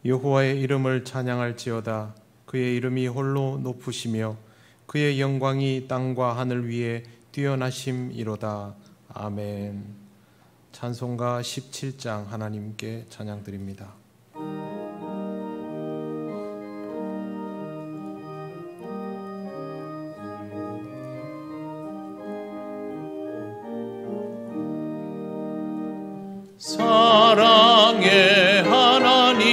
여호와의 이름을 찬양할지어다. 그의 이름이 홀로 높으시며 그의 영광이 땅과 하늘 위에 뛰어나심이로다. 아멘. 찬송가 17장 하나님께 찬양드립니다. 사랑의 하나님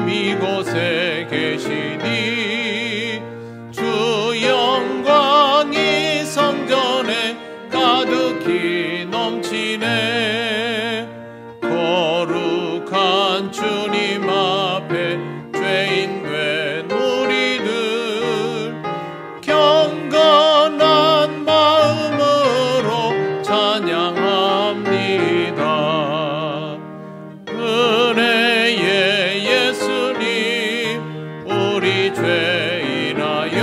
이곳에 계시니 주 영광이 성전에 가득히 넘치네. 거룩한 주님 앞에 죄인 된 우리들 경건한 마음으로 찬양합니다. 은혜의 예수님 우리 죄인하여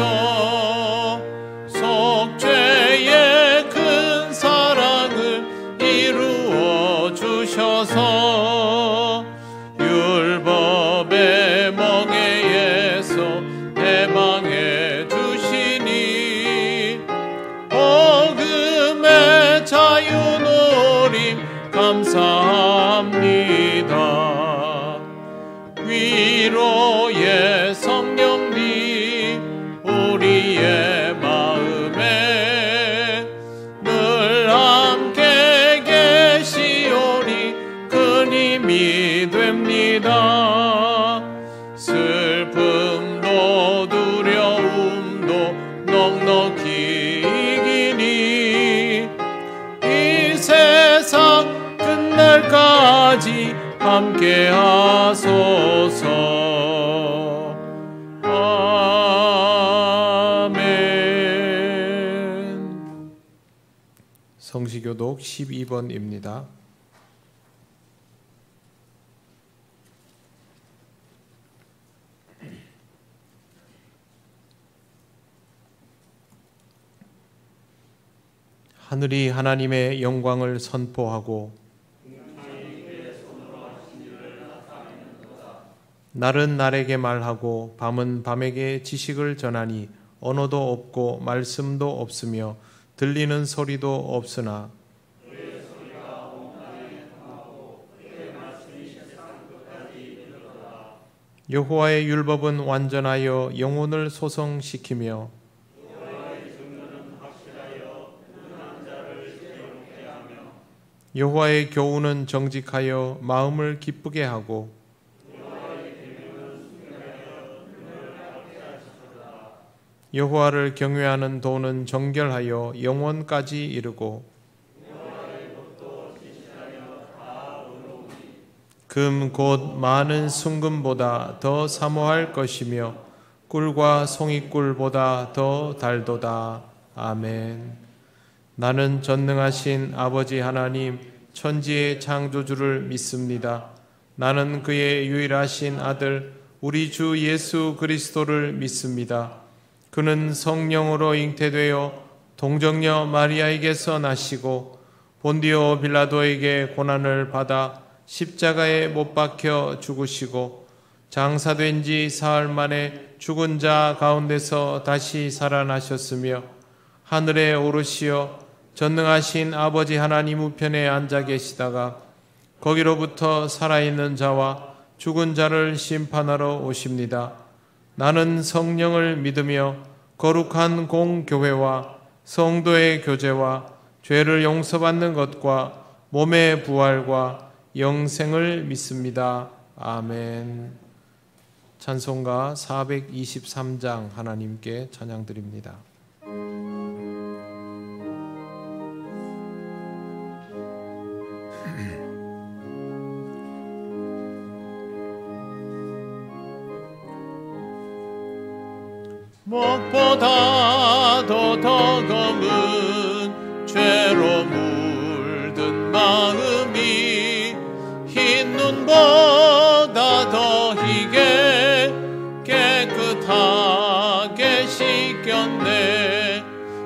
속죄의 큰 사랑을 이루어 주셔서 율법의 멍에에서 해방해 주시니 복음의 자유 누림 감사합니다. 위로의 성령님 우리의 마음에 늘 함께 계시오니 큰 힘이 됩니다. 슬픔도 두려움도 넉넉히 이기니 이 세상 끝날까지 함께 하소서. 아멘. 성시교독 12번입니다. 하늘이 하나님의 영광을 선포하고 날은 날에게 말하고 밤은 밤에게 지식을 전하니 언어도 없고 말씀도 없으며 들리는 소리도 없으나 여호와의 율법은 완전하여 영혼을 소성시키며 여호와의 교훈은 정직하여 마음을 기쁘게 하고 여호와를 경외하는 도는 정결하여 영원까지 이르고 금 곧 많은 순금보다 더 사모할 것이며 꿀과 송이꿀보다 더 달도다. 아멘. 나는 전능하신 아버지 하나님 천지의 창조주를 믿습니다. 나는 그의 유일하신 아들 우리 주 예수 그리스도를 믿습니다. 그는 성령으로 잉태되어 동정녀 마리아에게서 나시고 본디오 빌라도에게 고난을 받아 십자가에 못 박혀 죽으시고 장사된 지 사흘 만에 죽은 자 가운데서 다시 살아나셨으며 하늘에 오르시어 전능하신 아버지 하나님 우편에 앉아 계시다가 거기로부터 살아있는 자와 죽은 자를 심판하러 오십니다. 나는 성령을 믿으며 거룩한 공교회와 성도의 교제와 죄를 용서받는 것과 몸의 부활과 영생을 믿습니다. 아멘. 찬송가 423장 하나님께 찬양드립니다. 목보다도 더 검은 죄로 물든 마음이 흰 눈보다 더 희게 깨끗하게 씻겼네.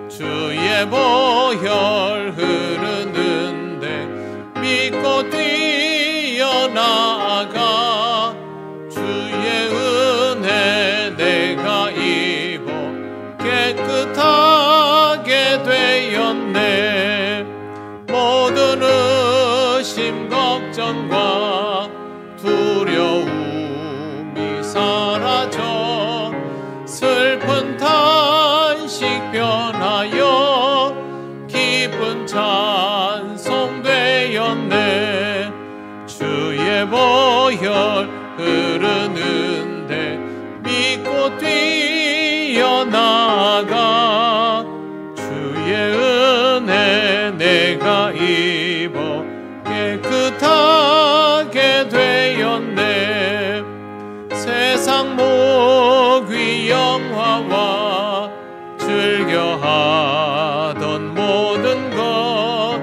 주의 보혈 흐르는데 믿고 뛰어나가 걱정과 두려움이 사라져 슬픈 탄식 변하여 기쁜 찬송 되었네. 주의 보혈 흐르는데 믿고 뛰어나가 주의 은혜 내가 입어 깨끗하게 되었네. 세상 목위 영화와 즐겨하던 모든 것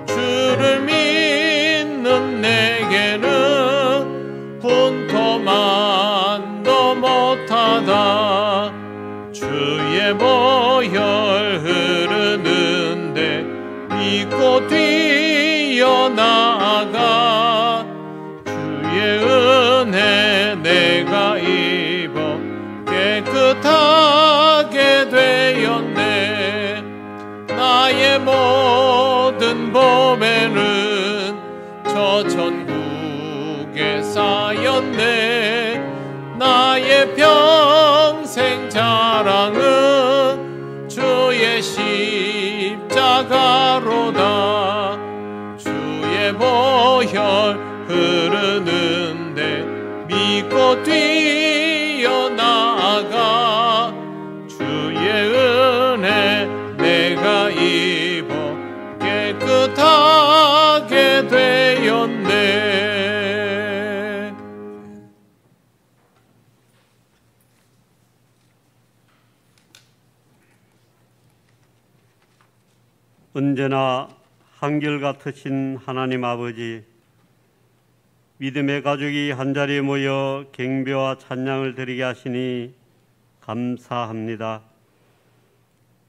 주를 믿는 내게는 분토만도 못하다. 주의 보혈 흐르는데 믿고 뛰어나가 주의 은혜 내가 입어 깨끗하게 되었네. 나의 모든 보배는 저 천국에 쌓였네. 나의 평생 자랑은 주의 십자가로다. 주의 보혈 흐르는데 믿고 뛰어나가 주의 은혜 내가 입어 깨끗하게 되었네. 언제나 한결같으신 하나님 아버지, 믿음의 가족이 한자리에 모여 경배와 찬양을 드리게 하시니 감사합니다.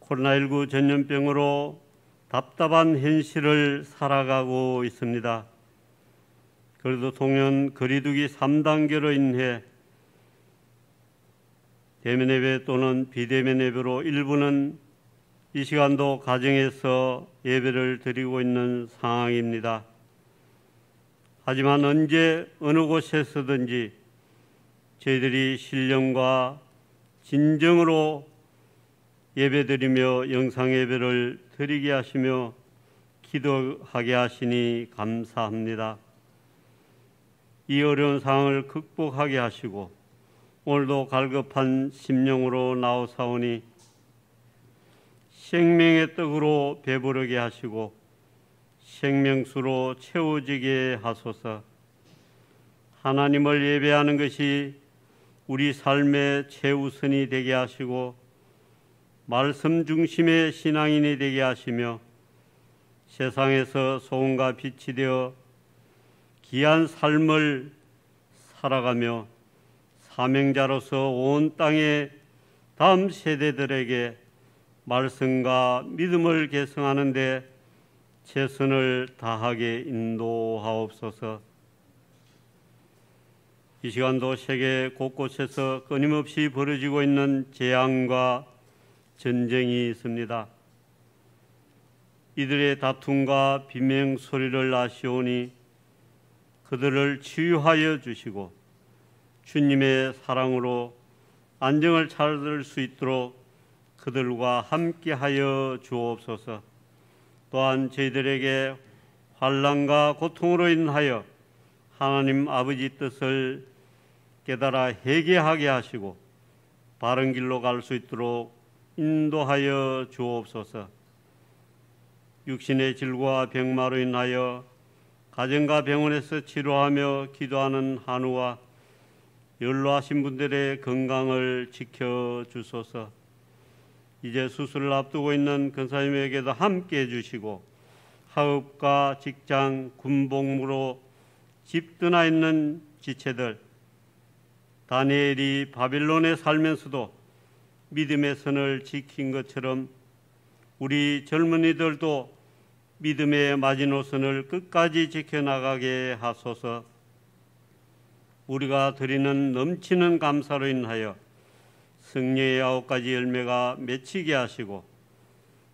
코로나19 전염병으로 답답한 현실을 살아가고 있습니다. 그래도 동년 거리두기 3단계로 인해 대면 예배 또는 비대면 예배로 일부는 이 시간도 가정에서 예배를 드리고 있는 상황입니다. 하지만 언제 어느 곳에서든지 저희들이 신령과 진정으로 예배드리며 영상예배를 드리게 하시며 기도하게 하시니 감사합니다. 이 어려운 상황을 극복하게 하시고 오늘도 갈급한 심령으로 나오사오니 생명의 떡으로 배부르게 하시고 생명수로 채워지게 하소서. 하나님을 예배하는 것이 우리 삶의 최우선이 되게 하시고 말씀 중심의 신앙인이 되게 하시며 세상에서 소금과 빛이 되어 귀한 삶을 살아가며 사명자로서 온 땅의 다음 세대들에게 말씀과 믿음을 계승하는 데 최선을 다하게 인도하옵소서. 이 시간도 세계 곳곳에서 끊임없이 벌어지고 있는 재앙과 전쟁이 있습니다. 이들의 다툼과 비명 소리를 아시오니 그들을 치유하여 주시고 주님의 사랑으로 안정을 찾을 수 있도록 그들과 함께하여 주옵소서. 또한 저희들에게 환난과 고통으로 인하여 하나님 아버지 뜻을 깨달아 회개하게 하시고 바른 길로 갈 수 있도록 인도하여 주옵소서. 육신의 질과 병마로 인하여 가정과 병원에서 치료하며 기도하는 한우와 연로하신 분들의 건강을 지켜주소서. 이제 수술을 앞두고 있는 권사님에게도 함께해 주시고 학업과 직장, 군복무로 집 떠나 있는 지체들, 다니엘이 바빌론에 살면서도 믿음의 선을 지킨 것처럼 우리 젊은이들도 믿음의 마지노선을 끝까지 지켜나가게 하소서. 우리가 드리는 넘치는 감사로 인하여 성령의 9가지 열매가 맺히게 하시고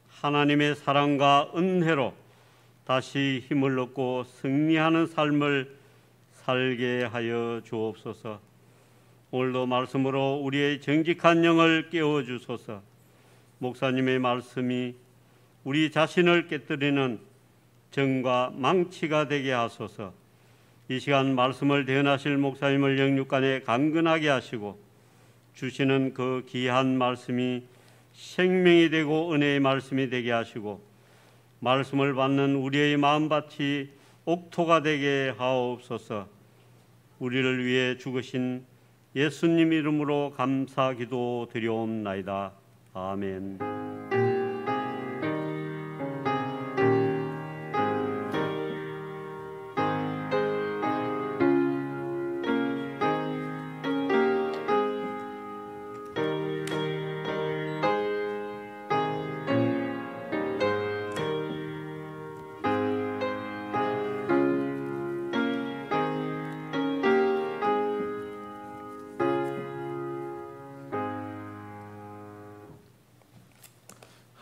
하나님의 사랑과 은혜로 다시 힘을 얻고 승리하는 삶을 살게 하여 주옵소서. 오늘도 말씀으로 우리의 정직한 영을 깨워주소서. 목사님의 말씀이 우리 자신을 깨뜨리는 정과 망치가 되게 하소서. 이 시간 말씀을 대언하실 목사님을 영육간에 강건하게 하시고 주시는 그 귀한 말씀이 생명이 되고 은혜의 말씀이 되게 하시고 말씀을 받는 우리의 마음밭이 옥토가 되게 하옵소서. 우리를 위해 죽으신 예수님 이름으로 감사 기도 드리옵나이다. 아멘.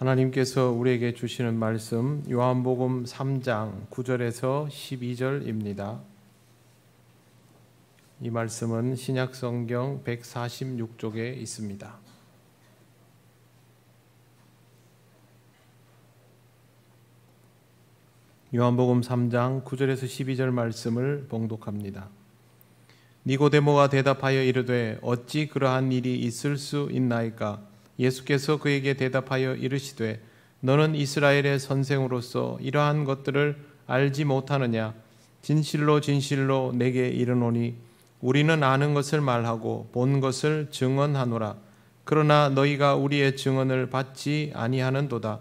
하나님께서 우리에게 주시는 말씀 요한복음 3장 9절에서 12절입니다. 이 말씀은 신약성경 146쪽에 있습니다. 요한복음 3장 9절에서 12절 말씀을 봉독합니다. 니고데모가 대답하여 이르되 어찌 그러한 일이 있을 수 있나이까? 예수께서 그에게 대답하여 이르시되 너는 이스라엘의 선생으로서 이러한 것들을 알지 못하느냐? 진실로 진실로 내게 이르노니 우리는 아는 것을 말하고 본 것을 증언하노라. 그러나 너희가 우리의 증언을 받지 아니하는도다.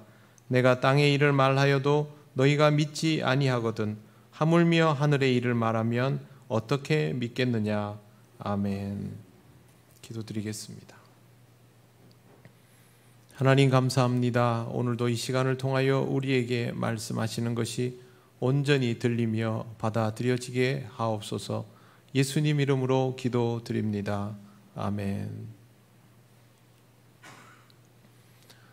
내가 땅의 일을 말하여도 너희가 믿지 아니하거든 하물며 하늘의 일을 말하면 어떻게 믿겠느냐? 아멘. 기도드리겠습니다. 하나님 감사합니다. 오늘도 이 시간을 통하여 우리에게 말씀하시는 것이 온전히 들리며 받아들여지게 하옵소서. 예수님 이름으로 기도드립니다. 아멘.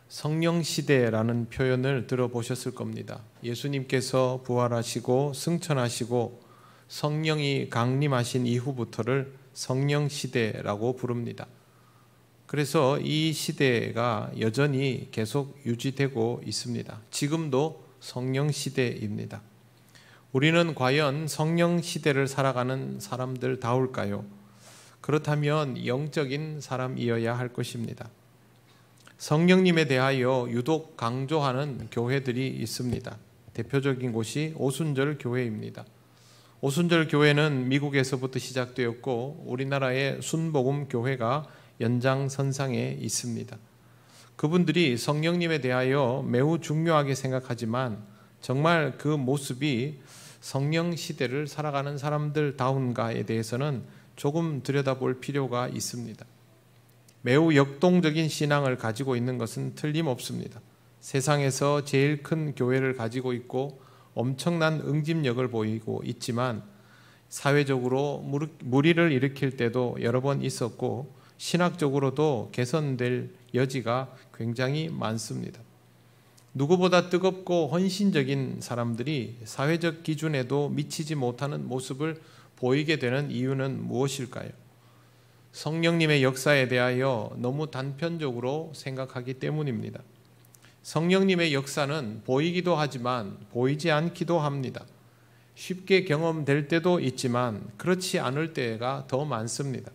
성령시대라는 표현을 들어보셨을 겁니다. 예수님께서 부활하시고 승천하시고 성령이 강림하신 이후부터를 성령시대라고 부릅니다. 그래서 이 시대가 여전히 계속 유지되고 있습니다. 지금도 성령시대입니다. 우리는 과연 성령시대를 살아가는 사람들다울까요? 그렇다면 영적인 사람이어야 할 것입니다. 성령님에 대하여 유독 강조하는 교회들이 있습니다. 대표적인 곳이 오순절 교회입니다. 오순절 교회는 미국에서부터 시작되었고 우리나라의 순복음 교회가 연장선상에 있습니다. 그분들이 성령님에 대하여 매우 중요하게 생각하지만 정말 그 모습이 성령 시대를 살아가는 사람들다운가에 대해서는 조금 들여다볼 필요가 있습니다. 매우 역동적인 신앙을 가지고 있는 것은 틀림없습니다. 세상에서 제일 큰 교회를 가지고 있고 엄청난 응집력을 보이고 있지만 사회적으로 무리를 일으킬 때도 여러 번 있었고 신학적으로도 개선될 여지가 굉장히 많습니다. 누구보다 뜨겁고 헌신적인 사람들이 사회적 기준에도 미치지 못하는 모습을 보이게 되는 이유는 무엇일까요? 성령님의 역사에 대하여 너무 단편적으로 생각하기 때문입니다. 성령님의 역사는 보이기도 하지만 보이지 않기도 합니다. 쉽게 경험될 때도 있지만 그렇지 않을 때가 더 많습니다.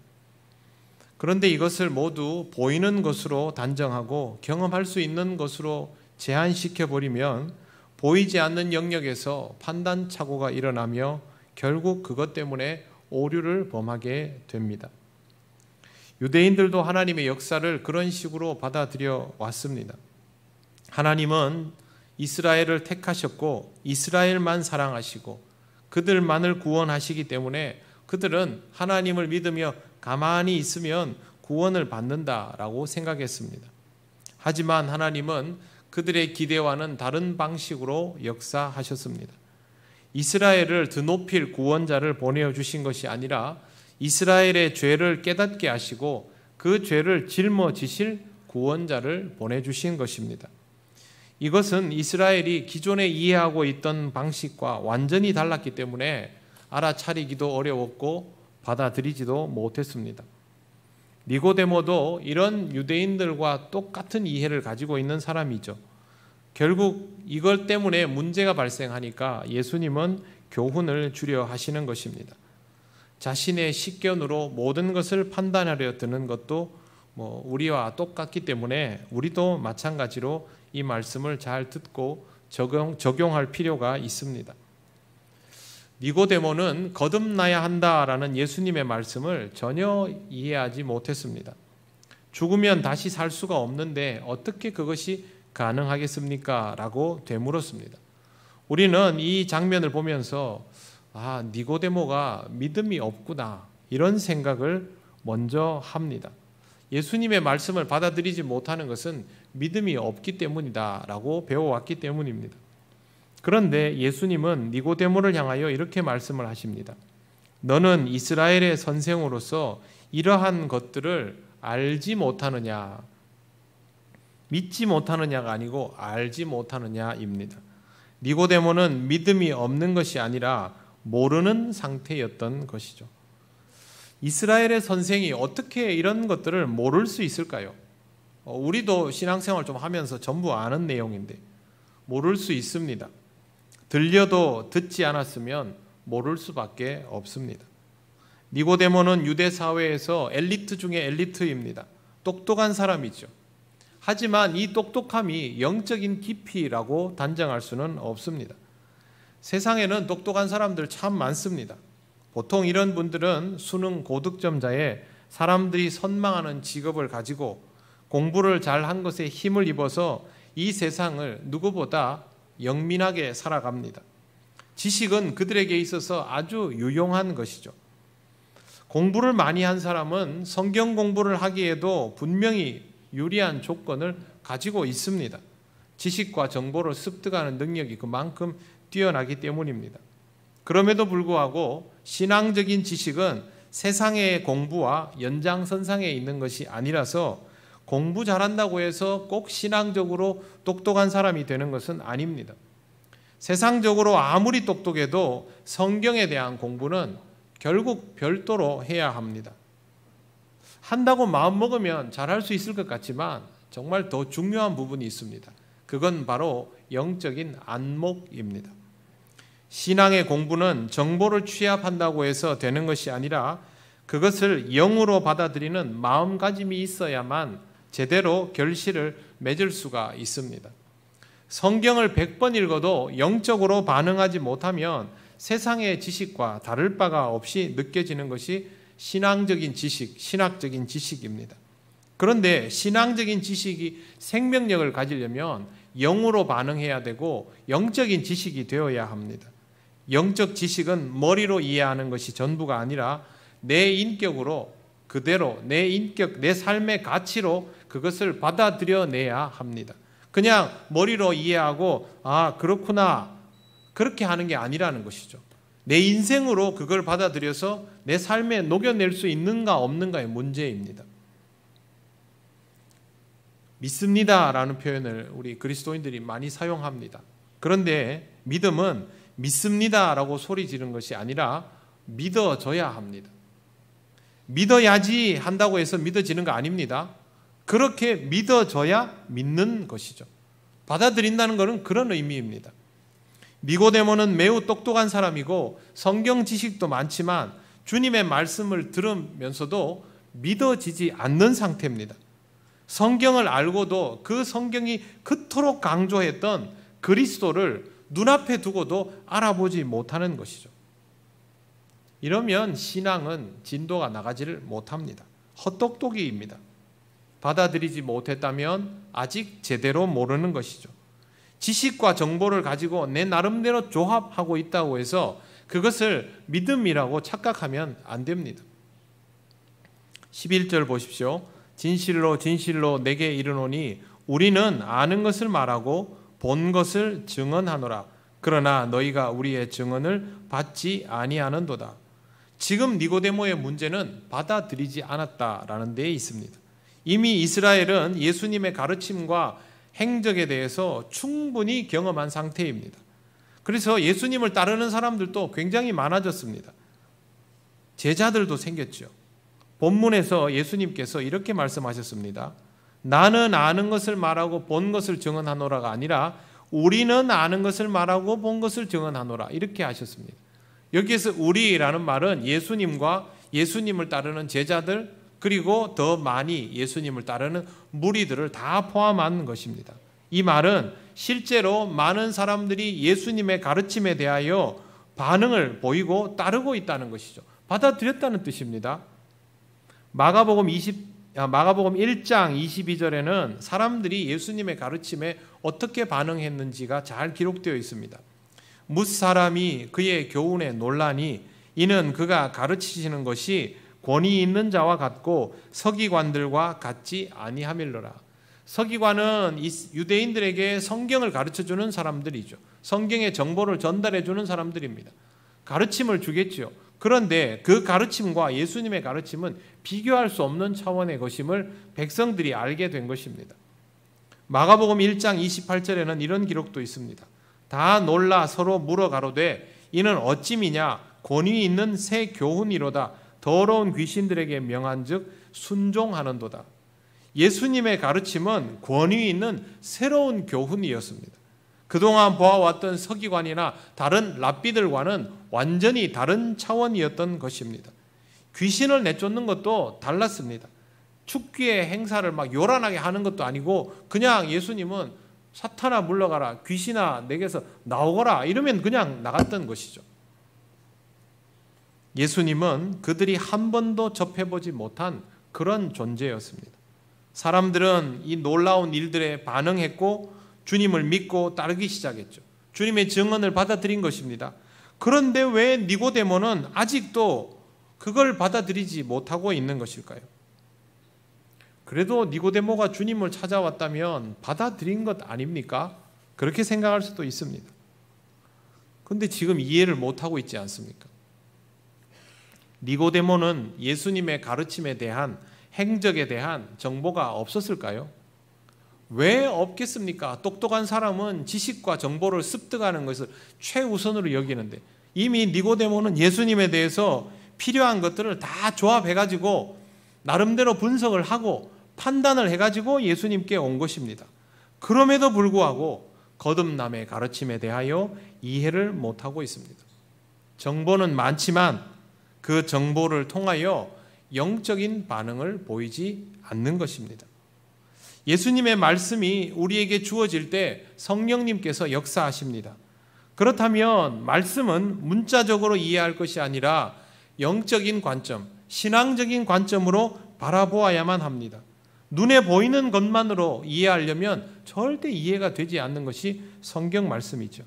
그런데 이것을 모두 보이는 것으로 단정하고 경험할 수 있는 것으로 제한시켜버리면 보이지 않는 영역에서 판단착오가 일어나며 결국 그것 때문에 오류를 범하게 됩니다. 유대인들도 하나님의 역사를 그런 식으로 받아들여 왔습니다. 하나님은 이스라엘을 택하셨고 이스라엘만 사랑하시고 그들만을 구원하시기 때문에 그들은 하나님을 믿으며 가만히 있으면 구원을 받는다라고 생각했습니다. 하지만 하나님은 그들의 기대와는 다른 방식으로 역사하셨습니다. 이스라엘을 드높일 구원자를 보내주신 것이 아니라 이스라엘의 죄를 깨닫게 하시고 그 죄를 짊어지실 구원자를 보내주신 것입니다. 이것은 이스라엘이 기존에 이해하고 있던 방식과 완전히 달랐기 때문에 알아차리기도 어려웠고 받아들이지도 못했습니다. 니고데모도 이런 유대인들과 똑같은 이해를 가지고 있는 사람이죠. 결국 이걸 때문에 문제가 발생하니까 예수님은 교훈을 주려 하시는 것입니다. 자신의 식견으로 모든 것을 판단하려 드는 것도 우리와 똑같기 때문에 우리도 마찬가지로 이 말씀을 잘 듣고 적용할 필요가 있습니다. 니고데모는 거듭나야 한다라는 예수님의 말씀을 전혀 이해하지 못했습니다. 죽으면 다시 살 수가 없는데 어떻게 그것이 가능하겠습니까? 라고 되물었습니다. 우리는 이 장면을 보면서 니고데모가 믿음이 없구나 이런 생각을 먼저 합니다. 예수님의 말씀을 받아들이지 못하는 것은 믿음이 없기 때문이다 라고 배워왔기 때문입니다. 그런데 예수님은 니고데모를 향하여 이렇게 말씀을 하십니다. 너는 이스라엘의 선생으로서 이러한 것들을 알지 못하느냐, 믿지 못하느냐가 아니고 알지 못하느냐입니다. 니고데모는 믿음이 없는 것이 아니라 모르는 상태였던 것이죠. 이스라엘의 선생이 어떻게 이런 것들을 모를 수 있을까요? 우리도 신앙생활 좀 하면서 전부 아는 내용인데 모를 수 있습니다. 들려도 듣지 않았으면 모를 수밖에 없습니다. 니고데모는 유대 사회에서 엘리트 중에 엘리트입니다. 똑똑한 사람이죠. 하지만 이 똑똑함이 영적인 깊이라고 단정할 수는 없습니다. 세상에는 똑똑한 사람들 참 많습니다. 보통 이런 분들은 수능 고득점자에 사람들이 선망하는 직업을 가지고 공부를 잘한 것에 힘을 입어서 이 세상을 누구보다 영민하게 살아갑니다. 지식은 그들에게 있어서 아주 유용한 것이죠. 공부를 많이 한 사람은 성경 공부를 하기에도 분명히 유리한 조건을 가지고 있습니다. 지식과 정보를 습득하는 능력이 그만큼 뛰어나기 때문입니다. 그럼에도 불구하고 신앙적인 지식은 세상의 공부와 연장선상에 있는 것이 아니라서 공부 잘한다고 해서 꼭 신앙적으로 똑똑한 사람이 되는 것은 아닙니다. 세상적으로 아무리 똑똑해도 성경에 대한 공부는 결국 별도로 해야 합니다. 한다고 마음먹으면 잘할 수 있을 것 같지만 정말 더 중요한 부분이 있습니다. 그건 바로 영적인 안목입니다. 신앙의 공부는 정보를 취합한다고 해서 되는 것이 아니라 그것을 영으로 받아들이는 마음가짐이 있어야만 제대로 결실을 맺을 수가 있습니다. 성경을 100번 읽어도 영적으로 반응하지 못하면 세상의 지식과 다를 바가 없이 느껴지는 것이 신앙적인 지식, 신학적인 지식입니다. 그런데 신앙적인 지식이 생명력을 가지려면 영으로 반응해야 되고 영적인 지식이 되어야 합니다. 영적 지식은 머리로 이해하는 것이 전부가 아니라 내 인격으로 그대로 내 인격, 내 삶의 가치로 그것을 받아들여내야 합니다. 그냥 머리로 이해하고 그렇구나 그렇게 하는 게 아니라는 것이죠. 내 인생으로 그걸 받아들여서 내 삶에 녹여낼 수 있는가 없는가의 문제입니다. 믿습니다라는 표현을 우리 그리스도인들이 많이 사용합니다. 그런데 믿음은 믿습니다라고 소리 지르는 것이 아니라 믿어져야 합니다. 믿어야지 한다고 해서 믿어지는 거 아닙니다. 그렇게 믿어져야 믿는 것이죠. 받아들인다는 것은 그런 의미입니다. 니고데모는 매우 똑똑한 사람이고 성경 지식도 많지만 주님의 말씀을 들으면서도 믿어지지 않는 상태입니다. 성경을 알고도 그 성경이 그토록 강조했던 그리스도를 눈앞에 두고도 알아보지 못하는 것이죠. 이러면 신앙은 진도가 나가지를 못합니다. 헛똑똑이입니다. 받아들이지 못했다면 아직 제대로 모르는 것이죠. 지식과 정보를 가지고 내 나름대로 조합하고 있다고 해서 그것을 믿음이라고 착각하면 안 됩니다. 11절 보십시오. 진실로 진실로 내게 이르노니 우리는 아는 것을 말하고 본 것을 증언하노라. 그러나 너희가 우리의 증언을 받지 아니하는도다. 지금 니고데모의 문제는 받아들이지 않았다라는 데에 있습니다. 이미 이스라엘은 예수님의 가르침과 행적에 대해서 충분히 경험한 상태입니다. 그래서 예수님을 따르는 사람들도 굉장히 많아졌습니다. 제자들도 생겼죠. 본문에서 예수님께서 이렇게 말씀하셨습니다. 나는 아는 것을 말하고 본 것을 증언하노라가 아니라 우리는 아는 것을 말하고 본 것을 증언하노라, 이렇게 하셨습니다. 여기에서 우리라는 말은 예수님과 예수님을 따르는 제자들, 그리고 더 많이 예수님을 따르는 무리들을 다 포함한 것입니다. 이 말은 실제로 많은 사람들이 예수님의 가르침에 대하여 반응을 보이고 따르고 있다는 것이죠. 받아들였다는 뜻입니다. 마가복음 1장 22절에는 사람들이 예수님의 가르침에 어떻게 반응했는지가 잘 기록되어 있습니다. 뭇사람이 그의 교훈에 놀라니 이는 그가 가르치시는 것이 권위 있는 자와 같고 서기관들과 같지 아니함일러라. 서기관은 유대인들에게 성경을 가르쳐주는 사람들이죠. 성경의 정보를 전달해주는 사람들입니다. 가르침을 주겠죠. 그런데 그 가르침과 예수님의 가르침은 비교할 수 없는 차원의 것임을 백성들이 알게 된 것입니다. 마가복음 1장 28절에는 이런 기록도 있습니다. 다 놀라 서로 물어 가로되 이는 어찌미냐 권위 있는 새 교훈이로다. 더러운 귀신들에게 명한즉 순종하는도다. 예수님의 가르침은 권위 있는 새로운 교훈이었습니다. 그동안 보아왔던 서기관이나 다른 랍비들과는 완전히 다른 차원이었던 것입니다. 귀신을 내쫓는 것도 달랐습니다. 축기의 행사를 막 요란하게 하는 것도 아니고 그냥 예수님은 사탄아 물러가라, 귀신아 내게서 나오거라 이러면 그냥 나갔던 것이죠. 예수님은 그들이 한 번도 접해보지 못한 그런 존재였습니다. 사람들은 이 놀라운 일들에 반응했고 주님을 믿고 따르기 시작했죠. 주님의 증언을 받아들인 것입니다. 그런데 왜 니고데모는 아직도 그걸 받아들이지 못하고 있는 것일까요? 그래도 니고데모가 주님을 찾아왔다면 받아들인 것 아닙니까? 그렇게 생각할 수도 있습니다. 그런데 지금 이해를 못하고 있지 않습니까? 니고데모는 예수님의 가르침에 대한, 행적에 대한 정보가 없었을까요? 왜 없겠습니까? 똑똑한 사람은 지식과 정보를 습득하는 것을 최우선으로 여기는데 이미 니고데모는 예수님에 대해서 필요한 것들을 다 조합해가지고 나름대로 분석을 하고 판단을 해가지고 예수님께 온 것입니다. 그럼에도 불구하고 거듭남의 가르침에 대하여 이해를 못하고 있습니다. 정보는 많지만 그 정보를 통하여 영적인 반응을 보이지 않는 것입니다. 예수님의 말씀이 우리에게 주어질 때 성령님께서 역사하십니다. 그렇다면 말씀은 문자적으로 이해할 것이 아니라 영적인 관점, 신앙적인 관점으로 바라보아야만 합니다. 눈에 보이는 것만으로 이해하려면 절대 이해가 되지 않는 것이 성경 말씀이죠.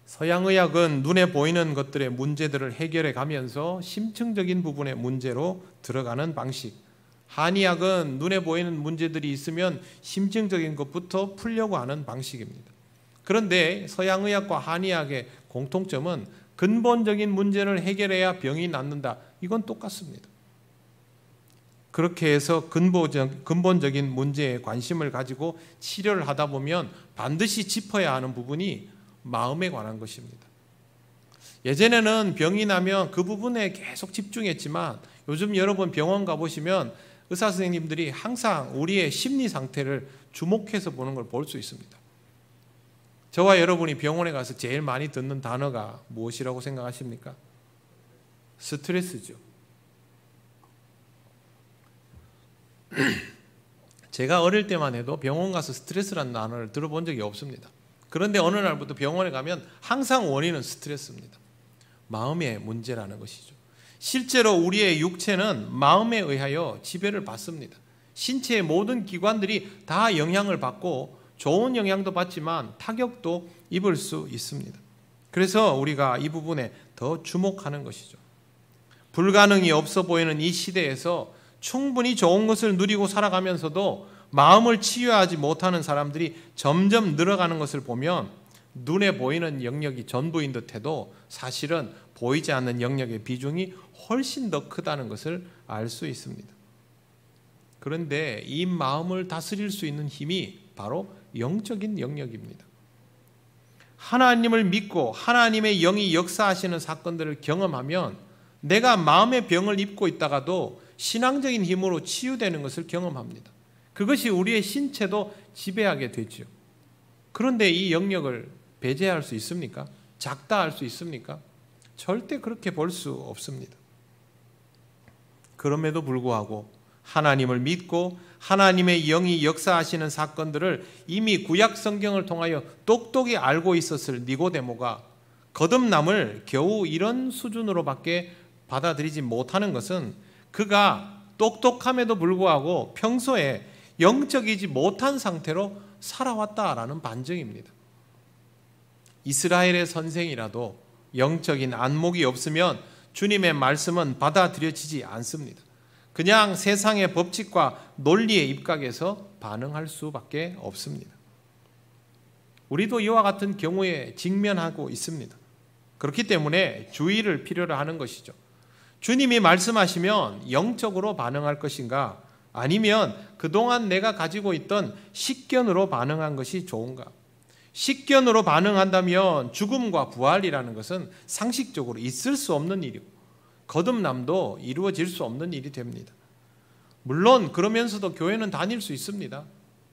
서양의학은 눈에 보이는 것들의 문제들을 해결해 가면서 심층적인 부분의 문제로 들어가는 방식, 한의학은 눈에 보이는 문제들이 있으면 심층적인 것부터 풀려고 하는 방식입니다. 그런데 서양의학과 한의학의 공통점은 근본적인 문제를 해결해야 병이 낫는다. 이건 똑같습니다. 그렇게 해서 근본적인 문제에 관심을 가지고 치료를 하다 보면 반드시 짚어야 하는 부분이 마음에 관한 것입니다. 예전에는 병이 나면 그 부분에 계속 집중했지만 요즘 여러분 병원 가보시면 의사 선생님들이 항상 우리의 심리 상태를 주목해서 보는 걸 볼 수 있습니다. 저와 여러분이 병원에 가서 제일 많이 듣는 단어가 무엇이라고 생각하십니까? 스트레스죠. 제가 어릴 때만 해도 병원 가서 스트레스라는 단어를 들어본 적이 없습니다. 그런데 어느 날부터 병원에 가면 항상 원인은 스트레스입니다. 마음의 문제라는 것이죠. 실제로 우리의 육체는 마음에 의하여 지배를 받습니다. 신체의 모든 기관들이 다 영향을 받고 좋은 영향도 받지만 타격도 입을 수 있습니다. 그래서 우리가 이 부분에 더 주목하는 것이죠. 불가능이 없어 보이는 이 시대에서 충분히 좋은 것을 누리고 살아가면서도 마음을 치유하지 못하는 사람들이 점점 늘어가는 것을 보면 눈에 보이는 영역이 전부인 듯해도 사실은 보이지 않는 영역의 비중이 훨씬 더 크다는 것을 알 수 있습니다. 그런데 이 마음을 다스릴 수 있는 힘이 바로 영적인 영역입니다. 하나님을 믿고 하나님의 영이 역사하시는 사건들을 경험하면 내가 마음의 병을 입고 있다가도 신앙적인 힘으로 치유되는 것을 경험합니다. 그것이 우리의 신체도 지배하게 되죠. 그런데 이 영역을 배제할 수 있습니까? 작다 할 수 있습니까? 절대 그렇게 볼 수 없습니다. 그럼에도 불구하고 하나님을 믿고 하나님의 영이 역사하시는 사건들을 이미 구약 성경을 통하여 똑똑히 알고 있었을 니고데모가 거듭남을 겨우 이런 수준으로밖에 받아들이지 못하는 것은 그가 똑똑함에도 불구하고 평소에 영적이지 못한 상태로 살아왔다라는 반증입니다. 이스라엘의 선생이라도 영적인 안목이 없으면 주님의 말씀은 받아들여지지 않습니다. 그냥 세상의 법칙과 논리에 입각해서 반응할 수밖에 없습니다. 우리도 이와 같은 경우에 직면하고 있습니다. 그렇기 때문에 주의를 필요로 하는 것이죠. 주님이 말씀하시면 영적으로 반응할 것인가? 아니면 그동안 내가 가지고 있던 식견으로 반응한 것이 좋은가? 식견으로 반응한다면 죽음과 부활이라는 것은 상식적으로 있을 수 없는 일이고 거듭남도 이루어질 수 없는 일이 됩니다. 물론 그러면서도 교회는 다닐 수 있습니다.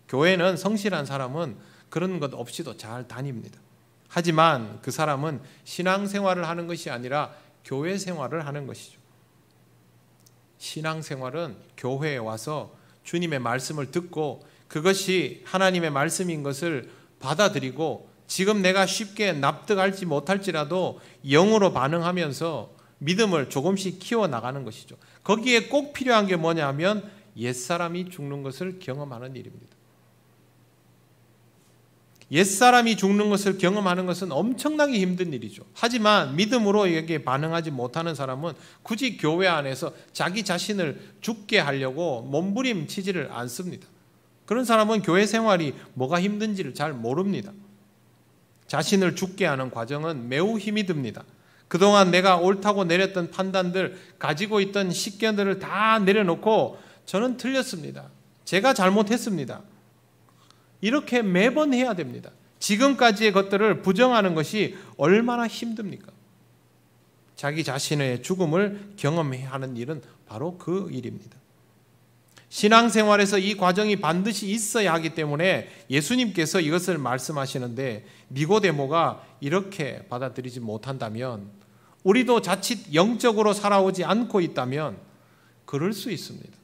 교회는 성실한 사람은 그런 것 없이도 잘 다닙니다. 하지만 그 사람은 신앙생활을 하는 것이 아니라 교회 생활을 하는 것이죠. 신앙생활은 교회에 와서 주님의 말씀을 듣고 그것이 하나님의 말씀인 것을 받아들이고 지금 내가 쉽게 납득할지 못할지라도 영으로 반응하면서 믿음을 조금씩 키워나가는 것이죠. 거기에 꼭 필요한 게 뭐냐면 옛사람이 죽는 것을 경험하는 일입니다. 옛사람이 죽는 것을 경험하는 것은 엄청나게 힘든 일이죠. 하지만 믿음으로 여기에 반응하지 못하는 사람은 굳이 교회 안에서 자기 자신을 죽게 하려고 몸부림치지를 않습니다. 그런 사람은 교회 생활이 뭐가 힘든지를 잘 모릅니다. 자신을 죽게 하는 과정은 매우 힘이 듭니다. 그동안 내가 옳다고 내렸던 판단들, 가지고 있던 식견들을 다 내려놓고 저는 틀렸습니다. 제가 잘못했습니다. 이렇게 매번 해야 됩니다. 지금까지의 것들을 부정하는 것이 얼마나 힘듭니까? 자기 자신의 죽음을 경험해야 하는 일은 바로 그 일입니다. 신앙생활에서 이 과정이 반드시 있어야 하기 때문에 예수님께서 이것을 말씀하시는데 니고데모가 이렇게 받아들이지 못한다면 우리도 자칫 영적으로 살아오지 않고 있다면 그럴 수 있습니다.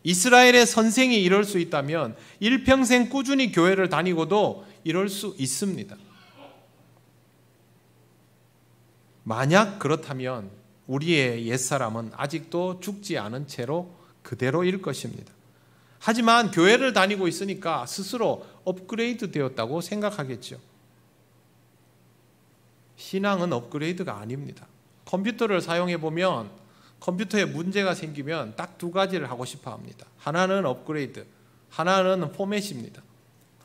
이스라엘의 선생이 이럴 수 있다면 일평생 꾸준히 교회를 다니고도 이럴 수 있습니다. 만약 그렇다면 우리의 옛사람은 아직도 죽지 않은 채로 그대로일 것입니다. 하지만 교회를 다니고 있으니까 스스로 업그레이드 되었다고 생각하겠죠. 신앙은 업그레이드가 아닙니다. 컴퓨터를 사용해 보면 컴퓨터에 문제가 생기면 딱 두 가지를 하고 싶어 합니다. 하나는 업그레이드, 하나는 포맷입니다.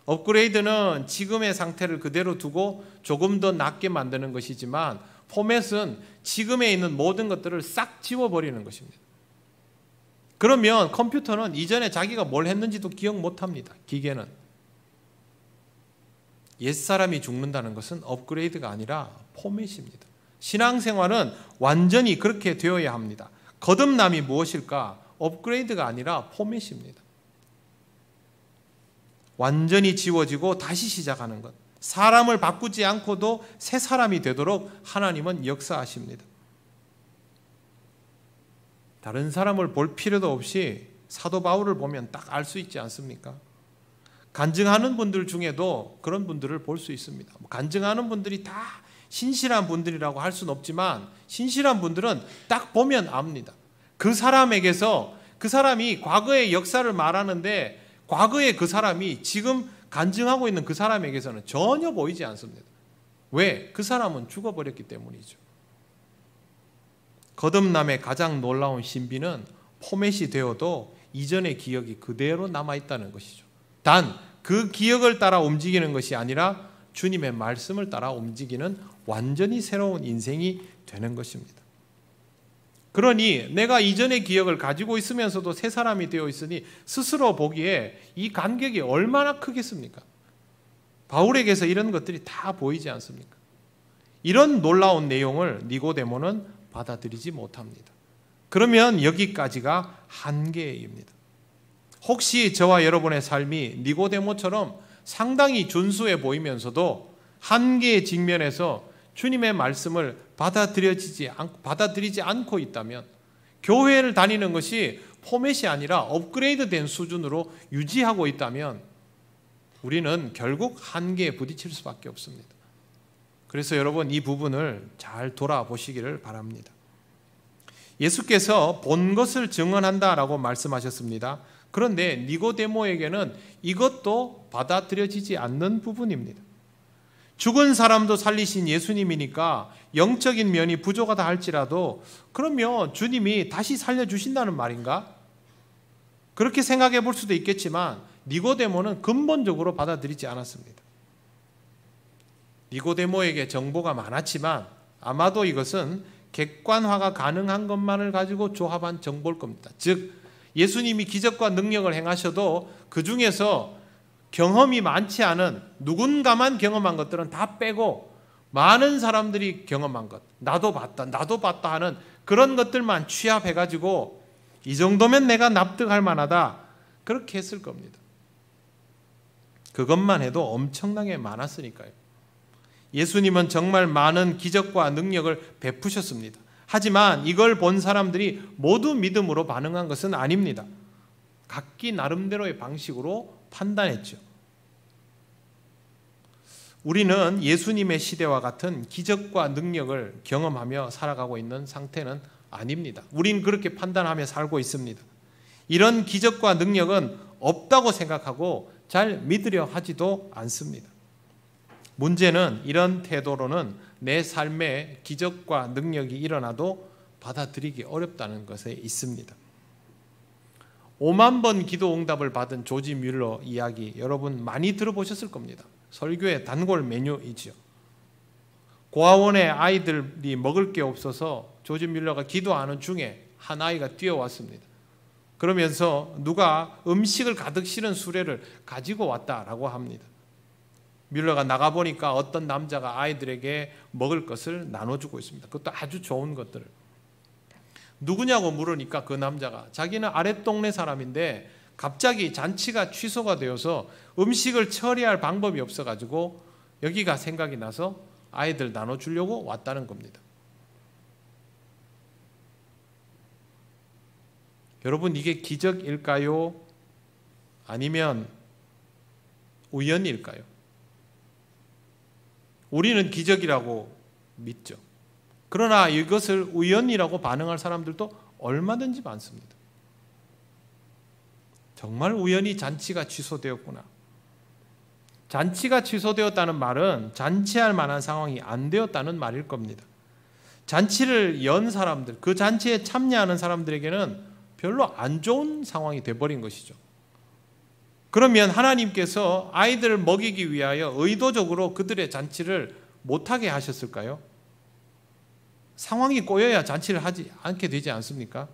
업그레이드는 지금의 상태를 그대로 두고 조금 더 낫게 만드는 것이지만 포맷은 지금에 있는 모든 것들을 싹 지워버리는 것입니다. 그러면 컴퓨터는 이전에 자기가 뭘 했는지도 기억 못합니다. 기계는. 옛사람이 죽는다는 것은 업그레이드가 아니라 포맷입니다. 신앙생활은 완전히 그렇게 되어야 합니다. 거듭남이 무엇일까? 업그레이드가 아니라 포맷입니다. 완전히 지워지고 다시 시작하는 것. 사람을 바꾸지 않고도 새 사람이 되도록 하나님은 역사하십니다. 다른 사람을 볼 필요도 없이 사도 바울을 보면 딱 알 수 있지 않습니까? 간증하는 분들 중에도 그런 분들을 볼 수 있습니다. 간증하는 분들이 다 신실한 분들이라고 할 수는 없지만 신실한 분들은 딱 보면 압니다. 그 사람에게서 그 사람이 과거의 역사를 말하는데 과거의 그 사람이 지금 간증하고 있는 그 사람에게서는 전혀 보이지 않습니다. 왜? 그 사람은 죽어버렸기 때문이죠. 거듭남의 가장 놀라운 신비는 포맷이 되어도 이전의 기억이 그대로 남아있다는 것이죠. 단 그 기억을 따라 움직이는 것이 아니라 주님의 말씀을 따라 움직이는 완전히 새로운 인생이 되는 것입니다. 그러니 내가 이전의 기억을 가지고 있으면서도 새 사람이 되어 있으니 스스로 보기에 이 간격이 얼마나 크겠습니까? 바울에게서 이런 것들이 다 보이지 않습니까? 이런 놀라운 내용을 니고데모는 받아들이지 못합니다. 그러면 여기까지가 한계입니다. 혹시 저와 여러분의 삶이 니고데모처럼 상당히 준수해 보이면서도 한계의 직면에서 주님의 말씀을 받아들이지 않고 있다면, 교회를 다니는 것이 포맷이 아니라 업그레이드된 수준으로 유지하고 있다면 우리는 결국 한계에 부딪힐 수밖에 없습니다. 그래서 여러분, 이 부분을 잘 돌아보시기를 바랍니다. 예수께서 본 것을 증언한다라고 말씀하셨습니다. 그런데 니고데모에게는 이것도 받아들여지지 않는 부분입니다. 죽은 사람도 살리신 예수님이니까 영적인 면이 부족하다 할지라도 그러면 주님이 다시 살려주신다는 말인가? 그렇게 생각해 볼 수도 있겠지만 니고데모는 근본적으로 받아들이지 않았습니다. 니고데모에게 정보가 많았지만 아마도 이것은 객관화가 가능한 것만을 가지고 조합한 정보일 겁니다. 즉 예수님이 기적과 능력을 행하셔도 그 중에서 경험이 많지 않은 누군가만 경험한 것들은 다 빼고 많은 사람들이 경험한 것, 나도 봤다 하는 그런 것들만 취합해가지고 이 정도면 내가 납득할 만하다, 그렇게 했을 겁니다. 그것만 해도 엄청나게 많았으니까요. 예수님은 정말 많은 기적과 능력을 베푸셨습니다. 하지만 이걸 본 사람들이 모두 믿음으로 반응한 것은 아닙니다. 각기 나름대로의 방식으로 판단했죠. 우리는 예수님의 시대와 같은 기적과 능력을 경험하며 살아가고 있는 상태는 아닙니다. 우린 그렇게 판단하며 살고 있습니다. 이런 기적과 능력은 없다고 생각하고 잘 믿으려 하지도 않습니다. 문제는 이런 태도로는 내 삶에 기적과 능력이 일어나도 받아들이기 어렵다는 것에 있습니다. 5만 번 기도 응답을 받은 조지 뮬러 이야기 여러분 많이 들어보셨을 겁니다. 설교의 단골 메뉴이지요. 고아원에 아이들이 먹을 게 없어서 조지 뮬러가 기도하는 중에 한 아이가 뛰어왔습니다. 그러면서 누가 음식을 가득 실은 수레를 가지고 왔다라고 합니다. 뮬러가 나가보니까 어떤 남자가 아이들에게 먹을 것을 나눠주고 있습니다. 그것도 아주 좋은 것들을. 누구냐고 물으니까 그 남자가 자기는 아랫동네 사람인데 갑자기 잔치가 취소가 되어서 음식을 처리할 방법이 없어가지고 여기가 생각이 나서 아이들 나눠주려고 왔다는 겁니다. 여러분, 이게 기적일까요? 아니면 우연일까요? 우리는 기적이라고 믿죠. 그러나 이것을 우연이라고 반응할 사람들도 얼마든지 많습니다. 정말 우연히 잔치가 취소되었구나. 잔치가 취소되었다는 말은 잔치할 만한 상황이 안 되었다는 말일 겁니다. 잔치를 연 사람들, 그 잔치에 참여하는 사람들에게는 별로 안 좋은 상황이 돼버린 것이죠. 그러면 하나님께서 아이들을 먹이기 위하여 의도적으로 그들의 잔치를 못하게 하셨을까요? 상황이 꼬여야 잔치를 하지 않게 되지 않습니까?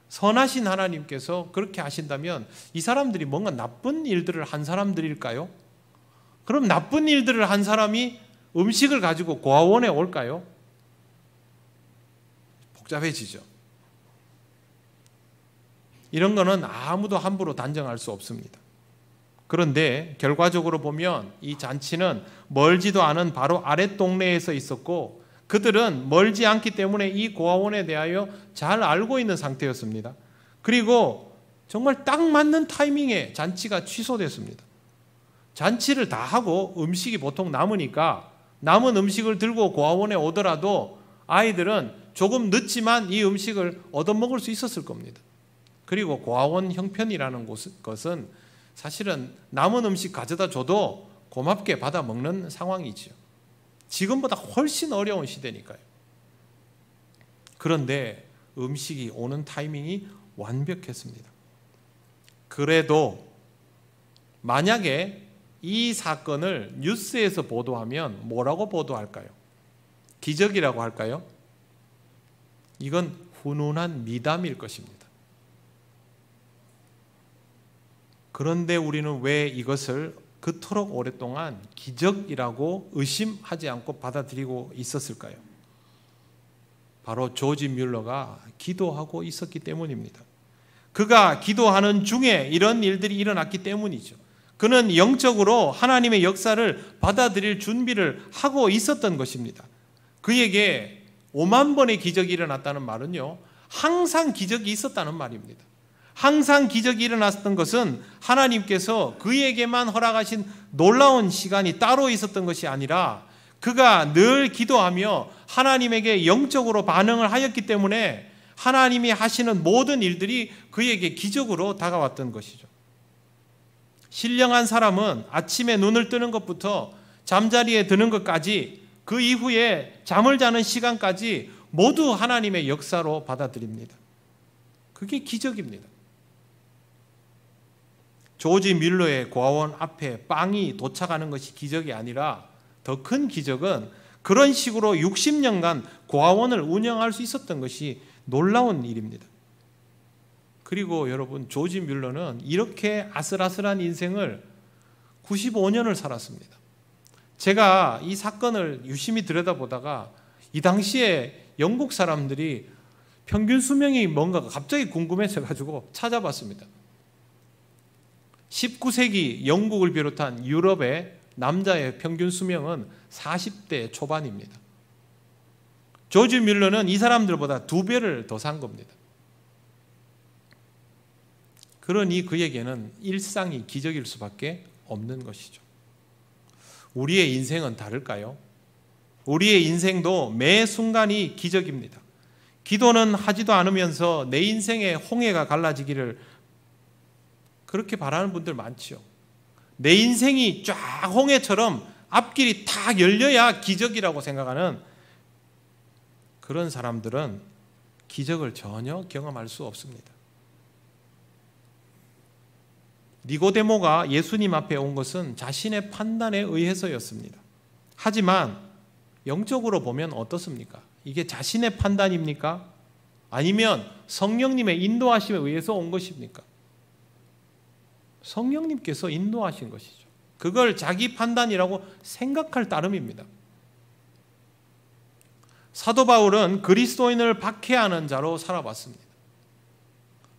선하신 하나님께서 그렇게 하신다면 이 사람들이 뭔가 나쁜 일들을 한 사람들일까요? 그럼 나쁜 일들을 한 사람이 음식을 가지고 고아원에 올까요? 복잡해지죠. 이런 거는 아무도 함부로 단정할 수 없습니다. 그런데 결과적으로 보면 이 잔치는 멀지도 않은 바로 아랫 동네에서 있었고 그들은 멀지 않기 때문에 이 고아원에 대하여 잘 알고 있는 상태였습니다. 그리고 정말 딱 맞는 타이밍에 잔치가 취소됐습니다. 잔치를 다 하고 음식이 보통 남으니까 남은 음식을 들고 고아원에 오더라도 아이들은 조금 늦지만 이 음식을 얻어먹을 수 있었을 겁니다. 그리고 고아원 형편이라는 것은 사실은 남은 음식 가져다 줘도 고맙게 받아 먹는 상황이지요. 지금보다 훨씬 어려운 시대니까요. 그런데 음식이 오는 타이밍이 완벽했습니다. 그래도 만약에 이 사건을 뉴스에서 보도하면 뭐라고 보도할까요? 기적이라고 할까요? 이건 훈훈한 미담일 것입니다. 그런데 우리는 왜 이것을 그토록 오랫동안 기적이라고 의심하지 않고 받아들이고 있었을까요? 바로 조지 뮬러가 기도하고 있었기 때문입니다. 그가 기도하는 중에 이런 일들이 일어났기 때문이죠. 그는 영적으로 하나님의 역사를 받아들일 준비를 하고 있었던 것입니다. 그에게 5만 번의 기적이 일어났다는 말은요, 항상 기적이 있었다는 말입니다. 항상 기적이 일어났던 것은 하나님께서 그에게만 허락하신 놀라운 시간이 따로 있었던 것이 아니라 그가 늘 기도하며 하나님에게 영적으로 반응을 하였기 때문에 하나님이 하시는 모든 일들이 그에게 기적으로 다가왔던 것이죠. 신령한 사람은 아침에 눈을 뜨는 것부터 잠자리에 드는 것까지 그 이후에 잠을 자는 시간까지 모두 하나님의 역사로 받아들입니다. 그게 기적입니다. 조지 뮬러의 고아원 앞에 빵이 도착하는 것이 기적이 아니라 더 큰 기적은 그런 식으로 60년간 고아원을 운영할 수 있었던 것이 놀라운 일입니다. 그리고 여러분, 조지 뮬러는 이렇게 아슬아슬한 인생을 95년을 살았습니다. 제가 이 사건을 유심히 들여다보다가 이 당시에 영국 사람들이 평균 수명이 뭔가가 갑자기 궁금해져가지고 찾아봤습니다. 19세기 영국을 비롯한 유럽의 남자의 평균 수명은 40대 초반입니다. 조지 뮬러는 이 사람들보다 2배를 더 산 겁니다. 그러니 그에게는 일상이 기적일 수밖에 없는 것이죠. 우리의 인생은 다를까요? 우리의 인생도 매 순간이 기적입니다. 기도는 하지도 않으면서 내 인생의 홍해가 갈라지기를 그렇게 바라는 분들 많죠. 내 인생이 쫙 홍해처럼 앞길이 다 열려야 기적이라고 생각하는 그런 사람들은 기적을 전혀 경험할 수 없습니다. 니고데모가 예수님 앞에 온 것은 자신의 판단에 의해서였습니다. 하지만 영적으로 보면 어떻습니까? 이게 자신의 판단입니까? 아니면 성령님의 인도하심에 의해서 온 것입니까? 성령님께서 인도하신 것이죠. 그걸 자기 판단이라고 생각할 따름입니다. 사도 바울은 그리스도인을 박해하는 자로 살아봤습니다.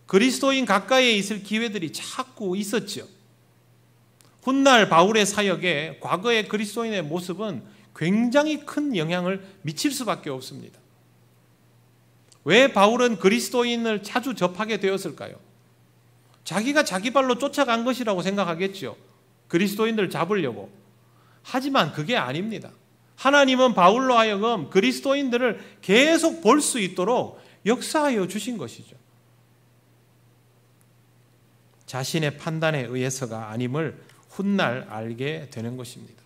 그리스도인 가까이에 있을 기회들이 자꾸 있었죠. 훗날 바울의 사역에 과거의 그리스도인의 모습은 굉장히 큰 영향을 미칠 수밖에 없습니다. 왜 바울은 그리스도인을 자주 접하게 되었을까요? 자기가 자기 발로 쫓아간 것이라고 생각하겠죠. 그리스도인들을 잡으려고. 하지만 그게 아닙니다. 하나님은 바울로 하여금 그리스도인들을 계속 볼 수 있도록 역사하여 주신 것이죠. 자신의 판단에 의해서가 아님을 훗날 알게 되는 것입니다.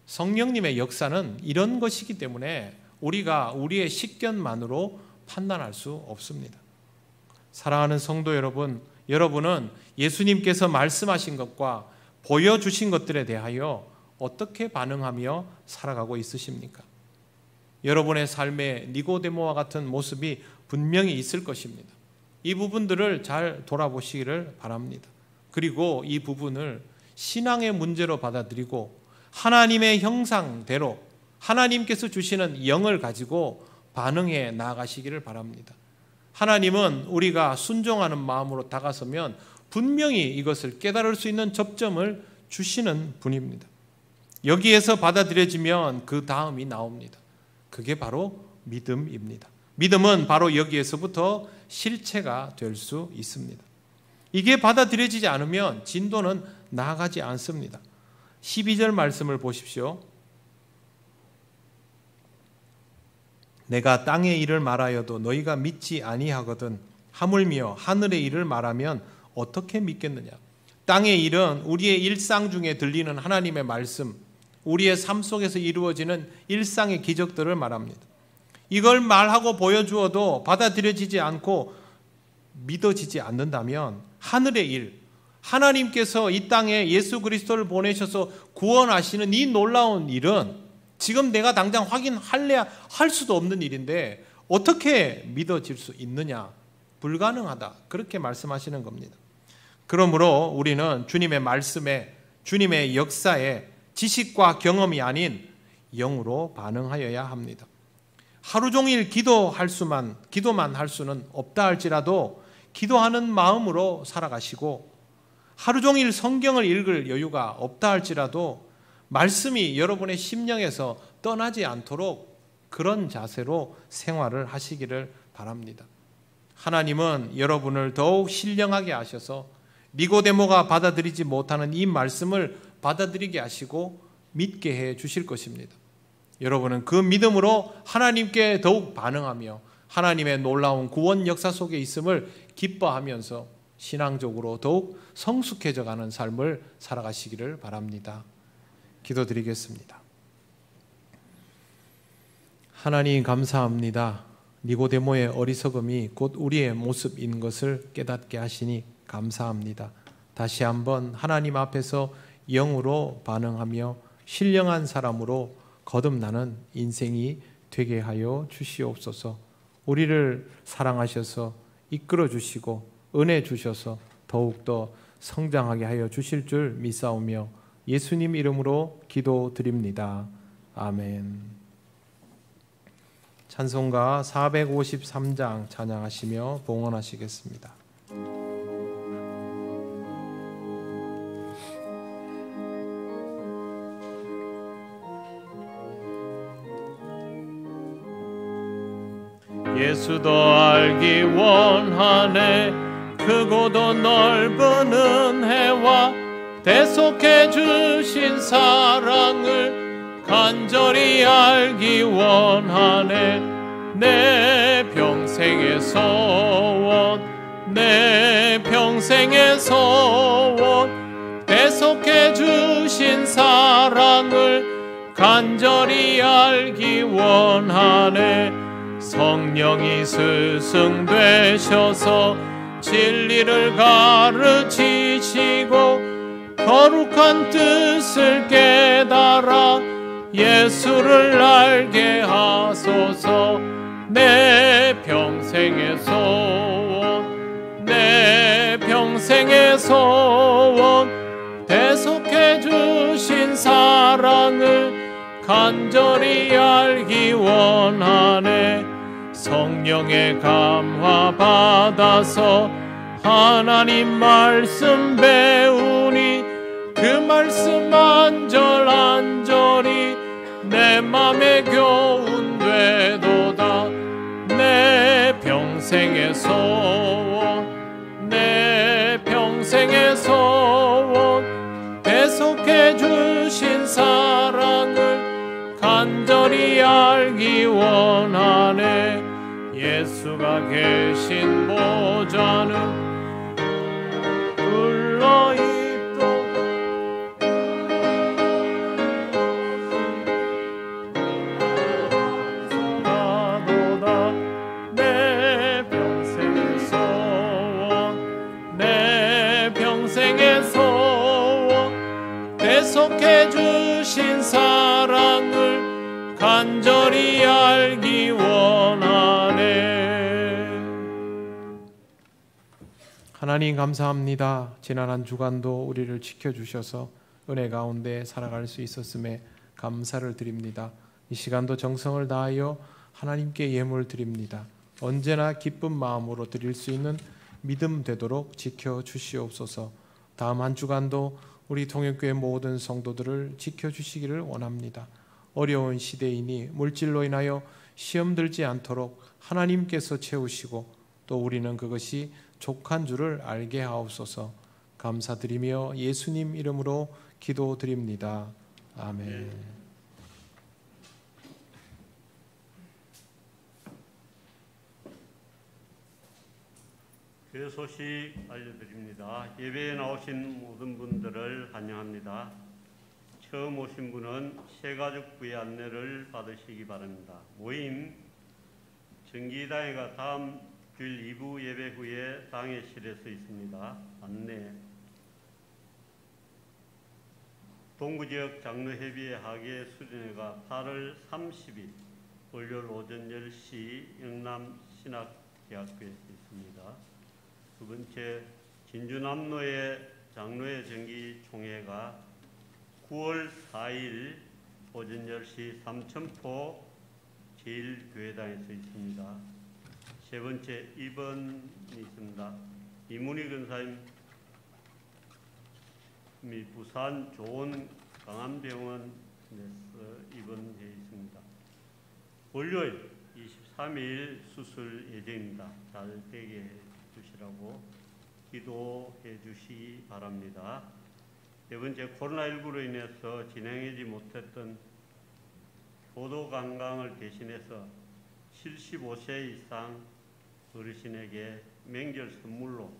성령님의 역사는 이런 것이기 때문에 우리가 우리의 식견만으로 판단할 수 없습니다. 사랑하는 성도 여러분, 여러분은 예수님께서 말씀하신 것과 보여주신 것들에 대하여 어떻게 반응하며 살아가고 있으십니까? 여러분의 삶에 니고데모와 같은 모습이 분명히 있을 것입니다. 이 부분들을 잘 돌아보시기를 바랍니다. 그리고 이 부분을 신앙의 문제로 받아들이고 하나님의 형상대로 하나님께서 주시는 영을 가지고 반응해 나아가시기를 바랍니다. 하나님은 우리가 순종하는 마음으로 다가서면 분명히 이것을 깨달을 수 있는 접점을 주시는 분입니다. 여기에서 받아들여지면 그 다음이 나옵니다. 그게 바로 믿음입니다. 믿음은 바로 여기에서부터 실체가 될 수 있습니다. 이게 받아들여지지 않으면 진도는 나아가지 않습니다. 12절 말씀을 보십시오. 내가 땅의 일을 말하여도 너희가 믿지 아니하거든 하물며 하늘의 일을 말하면 어떻게 믿겠느냐. 땅의 일은 우리의 일상 중에 들리는 하나님의 말씀, 우리의 삶 속에서 이루어지는 일상의 기적들을 말합니다. 이걸 말하고 보여주어도 받아들여지지 않고 믿어지지 않는다면 하늘의 일, 하나님께서 이 땅에 예수 그리스도를 보내셔서 구원하시는 이 놀라운 일은 지금 내가 당장 확인할래야 할 수도 없는 일인데 어떻게 믿어질 수 있느냐? 불가능하다. 그렇게 말씀하시는 겁니다. 그러므로 우리는 주님의 말씀에, 주님의 역사에 지식과 경험이 아닌 영으로 반응하여야 합니다. 하루 종일 기도만 할 수는 없다 할지라도 기도하는 마음으로 살아가시고, 하루 종일 성경을 읽을 여유가 없다 할지라도 말씀이 여러분의 심령에서 떠나지 않도록 그런 자세로 생활을 하시기를 바랍니다. 하나님은 여러분을 더욱 신령하게 하셔서 니고데모가 받아들이지 못하는 이 말씀을 받아들이게 하시고 믿게 해 주실 것입니다. 여러분은 그 믿음으로 하나님께 더욱 반응하며 하나님의 놀라운 구원 역사 속에 있음을 기뻐하면서 신앙적으로 더욱 성숙해져 가는 삶을 살아가시기를 바랍니다. 기도드리겠습니다. 하나님 감사합니다. 니고데모의 어리석음이 곧 우리의 모습인 것을 깨닫게 하시니 감사합니다. 다시 한번 하나님 앞에서 영으로 반응하며 신령한 사람으로 거듭나는 인생이 되게 하여 주시옵소서. 우리를 사랑하셔서 이끌어 주시고 은혜 주셔서 더욱더 성장하게 하여 주실 줄 믿사오며 예수님 이름으로 기도드립니다. 아멘. 찬송가 453장 찬양하시며 봉헌하시겠습니다. 예수도 알기 원하네. 크고도 넓은 은혜와 대속해 주신 사랑을 간절히 알기 원하네. 내 평생의 소원, 내 평생의 소원, 대속해 주신 사랑을 간절히 알기 원하네. 성령이 스승되셔서 진리를 가르치시고 거룩한 뜻을 깨달아 예수를 알게 하소서. 내 평생의 소원, 내 평생의 소원, 대속해 주신 사랑을 간절히 알기 원하네. 성령의 감화 받아서 하나님 말씀 배우니 그 말씀 안절안절이 내 맘에 교훈 되도다. 내 평생의 소원, 내 평생의 소원, 대속해 주신 사랑을 간절히 알기 원하네. 예수가 계신 보좌는 불러있도다. 내 평생의 소원, 내 평생의 소원, 대속해 주신 사랑을 간절히 알기 원하네. 하나님 감사합니다. 지난 한 주간도 우리를 지켜주셔서 은혜 가운데 살아갈 수 있었음에 감사를 드립니다. 이 시간도 정성을 다하여 하나님께 예물 드립니다. 언제나 기쁜 마음으로 드릴 수 있는 믿음 되도록 지켜주시옵소서. 다음 한 주간도 우리 통역교회 모든 성도들을 지켜주시기를 원합니다. 어려운 시대이니 물질로 인하여 시험 들지 않도록 하나님께서 채우시고 또 우리는 그것이 족한 줄을 알게 하옵소서. 감사드리며 예수님 이름으로 기도드립니다. 아멘. 그 소식 알려드립니다. 예배에 나오신 모든 분들을 환영합니다. 처음 오신 분은 새가족부의 안내를 받으시기 바랍니다. 모임 정기당회가 다음 주일 2부 예배 후에 당회실에서 있습니다. 안내 동구지역 장로협의회 하계 수련회가 8월 30일 월요일 오전 10시 영남신학대학교에서 있습니다. 두 번째, 진주남로의 장로회 정기총회가 9월 4일 오전 10시 삼천포 제1교회당에서 있습니다. 세 번째, 입원이 있습니다. 이문희 근사님이 부산 좋은 강암병원에서 입원해 있습니다. 월요일 23일 수술 예정입니다. 잘 되게 해주시라고 기도해 주시기 바랍니다. 네 번째, 코로나19로 인해서 진행하지 못했던 효도 관광을 대신해서 75세 이상 어르신에게 명절 선물로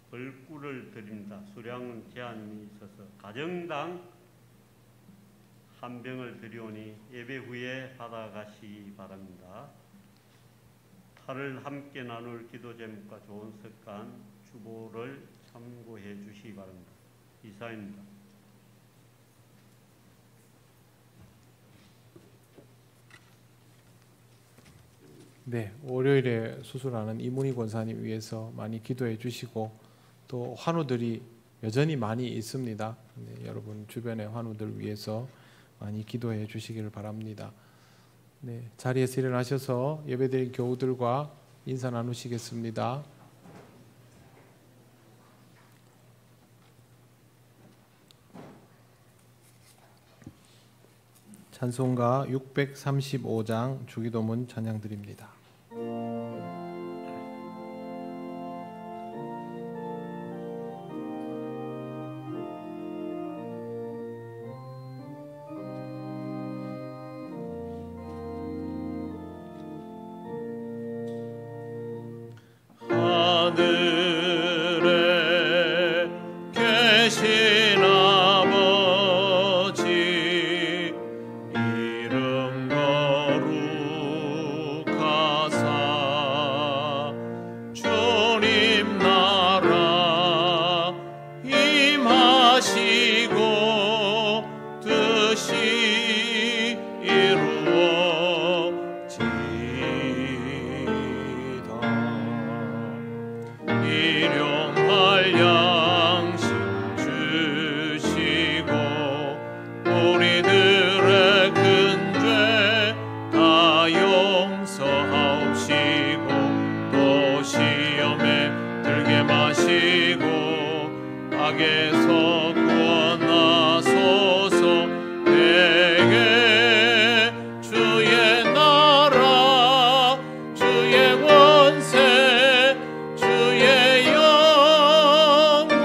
벌꿀을 드립니다. 수량은 제한이 있어서 가정당 한 병을 드리오니 예배 후에 받아가시기 바랍니다. 팔을 함께 나눌 기도 제목과 좋은 습관, 주보를 참고해 주시기 바랍니다. 이사입니다. 네, 월요일에 수술하는 이문희 권사님 위해서 많이 기도해 주시고 또 환우들이 여전히 많이 있습니다. 네, 여러분 주변의 환우들 위해서 많이 기도해 주시기를 바랍니다. 네, 자리에서 일어나셔서 예배드린 교우들과 인사 나누시겠습니다. 찬송가 635장 주기도문 찬양드립니다. 하늘에 계신 아버지 이름 거룩하사 주님 나라 임하시고 뜻이 이루어지다. 일용할 양식 주시고 우리들의 큰 죄 다 용서하옵시고 또 시험에 들게 마시고 악에서 구원하소서. 내게 주의 나라 주의 원세 주의 영광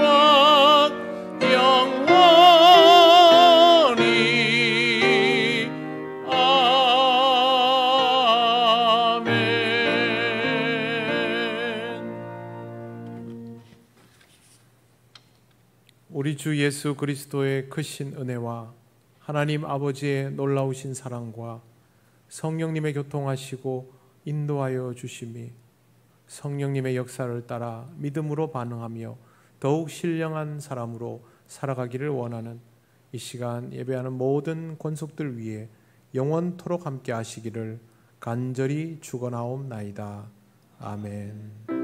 영원히 아멘. 우리 주 예수 그리스도의 크신 은혜와 하나님 아버지의 놀라우신 사랑과 성령님의 교통하시고 인도하여 주심이 성령님의 역사를 따라 믿음으로 반응하며 더욱 신령한 사람으로 살아가기를 원하는 이 시간 예배하는 모든 권속들 위해 영원토록 함께 하시기를 간절히 축원하옵나이다. 아멘.